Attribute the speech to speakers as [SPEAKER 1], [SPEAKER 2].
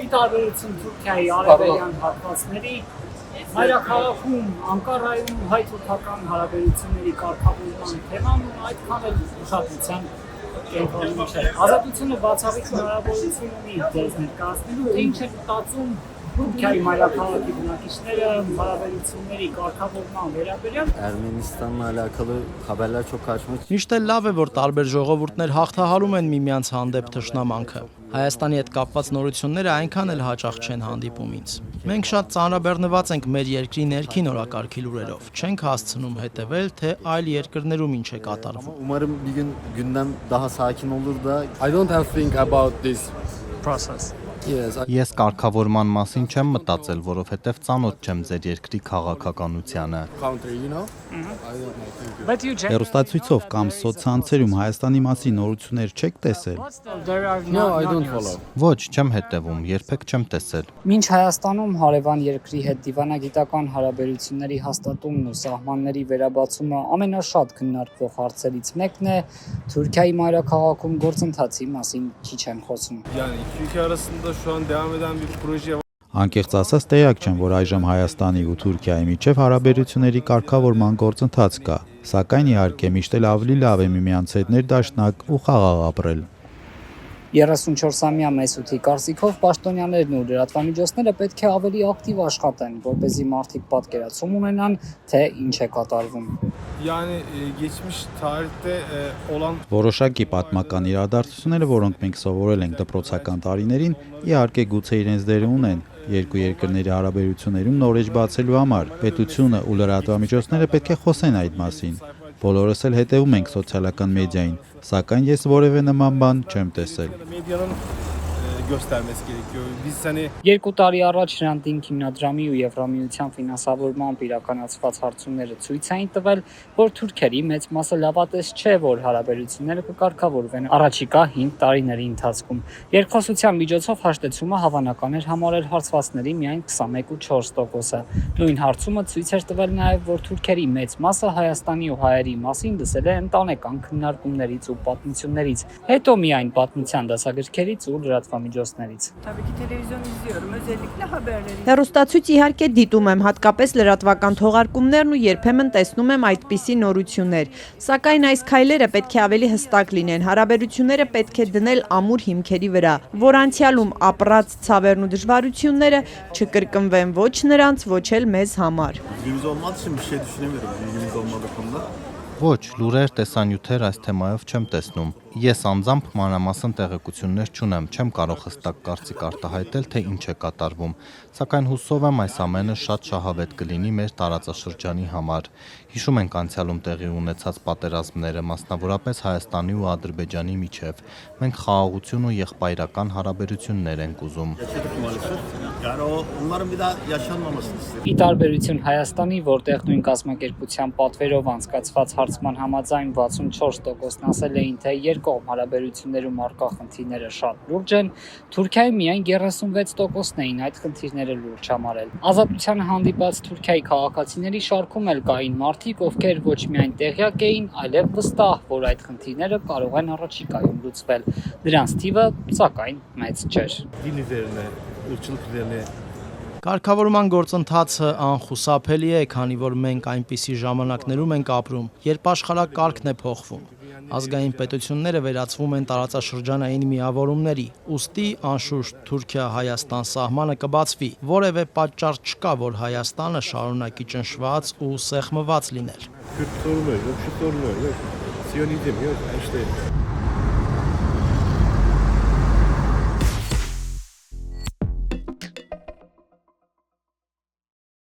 [SPEAKER 1] Ի տարբերություն Թուրքիայի արևելյան հատվածների, մայրաքաղաքում Անկարայում հայ-թուրքական հարաբերությունների կարգավորման թեման այդքան էլ ուշադրության կենտրոնում չէ։ Ազատությունը բացառիկ հնարավորություն ունի դες ներկայացնելու, թե ինչ է մտածում Թուրքիայի մայրաքաղաքի բնակիչները հարաբերությունների կարգավորման վերաբերյալ։
[SPEAKER 2] Ermenistan'la alakalı haberler çok karşıma çıkıyor.
[SPEAKER 3] Միշտ էլ լավ է, որ տարբեր ժողովուրդներ հաղթահարում են միմյանց հանդեպ թշնամանքը։ Հայաստանի հետ կապված նորությունները այնքան էլ հաճախ չեն հանդիպում ինձ։ Մենք շատ ծանրաբեռնված ենք մեր երկրի ներքին օրակարգի լուրերով։ Չենք հասցնում հետևել, թե այլ երկրներում ինչ է կատարվում։
[SPEAKER 2] Umarım bir gün gündem daha sakin olur da. I don't have to think about this
[SPEAKER 3] Process.
[SPEAKER 4] Ես կարգավորման մասին չեմ մտածել, որովհետև ծանոթ չեմ ձեր երկրի քաղաքականությանը։
[SPEAKER 2] country, you know?
[SPEAKER 5] Հեռուստացույցով կամ սոցցանցերում Հայաստանի մասին նորություններ չեք տեսել։
[SPEAKER 2] No, I don't follow.
[SPEAKER 4] Ոչ, չեմ հետևում, երբեք չեմ տեսել։
[SPEAKER 1] Մինչ Հայաստանում հարևան երկրի հետ դիվանագիտական հարաբերությունների հաստատումն ու սահմանների վերաբացումը ամենաշատ քննարկվող հարցերից մեկն է, Թուրքիայի մայրաքաղաքում գործընթացի մասին քիչ են խոսում։
[SPEAKER 6] Yani iki ülke arasında şu an devam eden bir proje var.
[SPEAKER 5] Անկեղծ ասած տեղյակ չեմ, որ այժմ Հայաստանի ու Թուրքիայի միջև հարաբերությունների կարգավորման գործընթաց կա, սակայն իհարկե միշտ էլ ավելի լավ է միմյանց հետ ներդաշնակ ու խաղաղ ապրել։
[SPEAKER 1] 34-ամյա Մեսութի կարծիքով պաշտոնյաներն ու լրատվամիջոցները պետք է ավելի ակտիվ աշխատեն, որպեսզի մարդիկ պատկերացում ունենան, թե ինչ է կատարվում։
[SPEAKER 6] Yani geçmiş tarihte olan
[SPEAKER 5] Որոշակի պատմական իրադարձությունները, որոնք մենք սովորել ենք դպրոցական տարիներին, իհարկե գուցե իրենց դերը ունեն երկու երկրների հարաբերություններում նոր էջ բացելու համար։ Պետությունը ու լրատվամիջոցները պետք է խոսեն այդ մասին։ Բոլորս էլ հետևում ենք սոցիալական մեդիային, սակայն ես որևէ նման բան չեմ տեսել։
[SPEAKER 6] medyanın göstermesi gerekiyor. Biz hani
[SPEAKER 1] 2 տարի առաջ Հրանտինգ հիմնադրամի ու Եվրամիության ֆինանսավորմամբ իրականացված հարցումները ցույց էին տվել, որ թուրքերի մեծ մասը լավատես չէ, որ հարաբերությունները կկարգավորվեն առաջիկա 5 տարիների ընթացքում։ Երկխոսության միջոցով հաշտեցումը հավանական էր համարել հարցվածների միայն 21.4%-ը։ Նույն հարցումը ցույց էր տվել նաև, որ թուրքերի մեծ մասը Հայաստանի ու հայերի մասին լսել է ընտանեկան քննարկումներից ու պատմություններից, հետո միայն պատմության դասագրքերից ու լրատվամիջոցներից։
[SPEAKER 7] Tabii ki televizyon izliyorum. Özellikle haberleri.
[SPEAKER 8] Հեռուստացույց իհարկե դիտում եմ, հատկապես լրատվական թողարկումներն ու երբեմն տեսնում եմ այդպիսի նորություններ։ Սակայն այս քայլերը պետք է ավելի հստակ լինեն, հարաբերությունները պետք է դնել ամուր հիմքերի վրա, որ անցյալում ապրած ցավերն ու դժվարությունները չկրկնվեն ոչ նրանց, ոչ էլ մեզ համար։
[SPEAKER 2] Bilgimiz olmadığı için bir şey düşünemiyorum. Bilgimiz olmadığı konuda.
[SPEAKER 4] Ոչ, լուրեր, տեսանյութեր այս թեմայով չեմ տեսնում։ Ես անձամբ մանրամասն տեղեկություններ չունեմ, չեմ կարող հստակ կարծիք արտահայտել, թե ինչ է կատարվում, սակայն հուսով եմ այս ամենը շատ շահավետ կլինի մեր տարածաշրջանի համար։ Հիշում ենք անցյալում տեղի ունեցած պատերազմները, մասնավորապես Հայաստանի ու Ադրբեջանի միջև։ Մենք խաղաղություն ու եղբայրական հարաբերություններ ենք ուզում։
[SPEAKER 2] Yaşadık maalesef. Yani onların bir daha yaşanmamasını istedim.
[SPEAKER 1] Ի տարբերություն Հայաստանի, որտեղ նույն կազմակերպության պատվերով անցկացված հարցման համաձայն 64%-ն ասել էին, թե երկկողմ հարաբերություններում առկա խնդիրները շատ լուրջ են, Թուրքիայի միայն 36%-ն էին այդ խնդիրները լուրջ համարել։ Ազատությանը հանդիպած Թուրքիայի քաղաքացիների շարքում էլ կային մարդիկ, ովքեր ոչ միայն տեղյակ էին, այլև վստահ, որ այդ խնդիրները կարող են առաջիկայում լուծվել։ Դրանց թիվը, սակայն, մեծ չէր։
[SPEAKER 6] din üzerine, ırkçılık üzerine
[SPEAKER 3] Կարգավորման գործընթացը անխուսափելի է, քանի որ մենք այնպիսի ժամանակներում ենք ապրում, երբ աշխարհակարգն է փոխվում։ Ազգային պետությունները վերածվում են տարածաշրջանային միավորումների, ուստի անշուշտ Թուրքիա-Հայաստան սահմանը կբացվի, որևէ պատճառ չկա, որ Հայաստանը շարունակի ճնշված ու սեղմված լինել։
[SPEAKER 6] Kürt sorunu yok, şu sorunu yok. Siyonizm yok. İşte